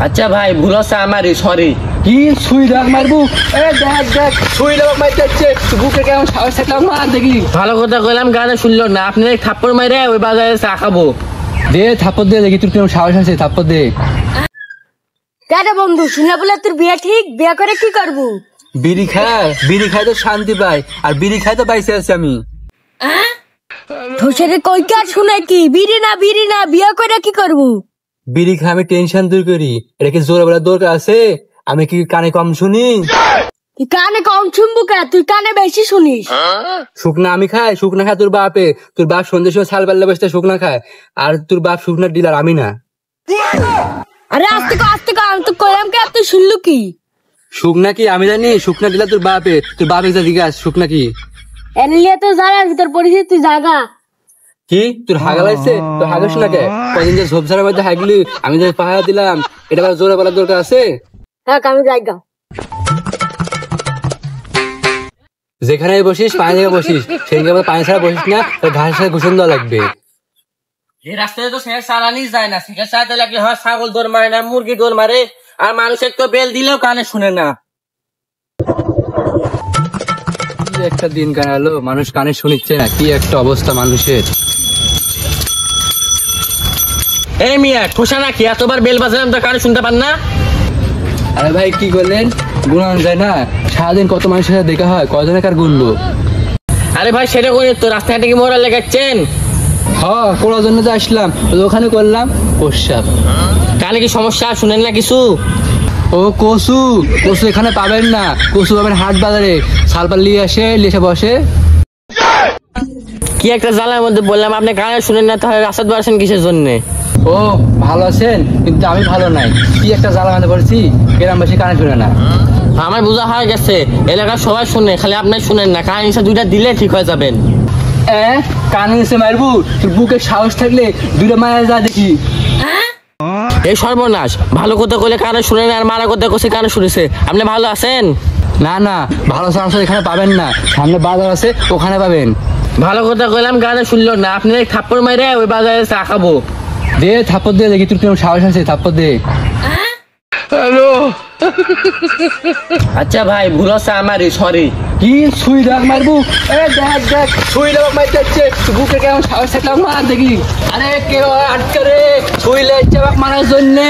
আচ্ছা ভাই ভুল হচ্ছে আমারই, সরি। কি সুই দাগ মারবো? এ দেখ দেখ সুই দাগ মারতে বুকে কেমন সাহস থাকলাম মার দেখি। ভালো কথা কইলাম, গানে শুনলো না। আপনি থাপ্পড় মাইরে ওই বাজারে চা খাবো। দে থাপ্পড় দে দেখি তোর কেমন সাহস আছে, থাপ্পড় দে। কেন বন্ধু শুনে বলে তোর বিয়ে ঠিক? বিয়ে করে কি করবো? বিড়ি খায় তো শান্তি পাই, আর বিড়ি খাই তো পাইছে আছি আমি। ধসের কই কার শুনে কি বিড়ি না বিয়ে করে কি করবো? বিড়ি খাই আমি টেনশন দূর করি। এটা কি জোরে বলার দরকার আছে? আমি কি কানে কম শুনি? তুই কানে কম শুনবো কে? তুই কানে বেশি শুনিস। শুকনা আমি খাই, শুকনা খায় তোর বাপে। তোর বাপ সন্ধ্যের সময় ছাল পাল্লা বসতে শুকনা খায়, আর তোর বাপ শুকনা ডিলার, আমি না। আরে আস্তে কর আমি তো কইলাম কে, তুই শুনলু কি? শুকনা কি আমি জানি? শুকনা ডিলার তোর বাপে। তোর বাপে যা জিজ্ঞাস শুকনা কি। এনলিয়ে তো জানার ভিতর পড়েছিস তুই জাগা। কি তোর হাগা লাগছে? তোর হাগাস না কে? কদিন যে ঝোপঝাড়ের মধ্যে হাগলি, আমি যে পাহাড় দিলাম, এটা আবার জোরে বলার দরকার আছে? হ্যাঁ আমি জায়গা। যেখানে বসিস পানি জায়গায় বসিস, সেই জায়গায় পানি ছাড়া বসিস না, ঘাসের সাথে ঘুষণ দেওয়া লাগবে। এই রাস্তায় তো সে চালানি যায় না, সে চালাতে লাগলে হয় ছাগল দৌড় মারে না মুরগি দৌড় মারে, আর মানুষের তো বেল দিলেও কানে শুনে না। কি একটা দিন কানালো, মানুষ কানে শুনিচ্ছে না, কি একটা অবস্থা মানুষের। এই মিয়া ঠোসা নাকি? এতবার বেল বাজালাম তো কানে শুনতে পান না? আরে ভাই কি করলেন? গুণান যায় না? সারাদিন কত মানুষের সাথে দেখা হয়, কজনে কার গুনবো? আরে ভাই সেটা করে তো রাস্তাঘাটে কি মোড়া লেগাচ্ছেন? হ্যাঁ করার জন্য তো আসলাম, ওখানে করলাম প্রস্রাব। কানে কি সমস্যা শুনেন না কিছু? ও কসু এখানে পাবেন না, কসু পাবেন হাট বাজারে। শালপাল নিয়ে আসে, লিখে বসে। কি একটা জ্বালার মধ্যে বললাম, আপনি কানে শুনেন না, তাহলে রাস্তা দিয়ে আসেন কিসের জন্য? ও ভালো আছেন, কিন্তু আমি ভালো নাই। কি একটা জ্বালা মধ্যে পড়েছি, গ্রামবাসী কানে শুনে না। আমার বোঝা হয়ে গেছে, এলাকার সবাই শুনে, খালি আপনি শুনেন না। কানে নিচে দুইটা দিলে ঠিক হয়ে যাবেন। কানে নিচে মারবো? তোর বুকে সাহস থাকলে দুইটা মায়ের যা দেখি। এই সর্বনাশ, ভালো কথা কইলে কানে শুনে না, আর মারা কথা কইছে কানে শুনেছে। আপনি ভালো আছেন? না না, ভালো চান্স এখানে পাবেন না, সামনে বাজার আছে ওখানে পাবেন। ভালো কথা কইলাম, গানে শুনলো না। আপনি থাপ্পড় মাইরে ওই বাজারে চা খাবো। দে থাপ্পড় দে দেখি তোর কেমন সাহস আছে, থাপ্পড় দে। হ্যালো। আচ্ছা ভাই ভুল হচ্ছে আমারই, সরি। কি সুই দাগ মারবো? এ দেখ দেখ সুই দাগ মারতে বুকে কেমন সাহস থাকলাম মার দেখি। আরে কেউ আটকে রে, সুই লেগে মারার জন্যে।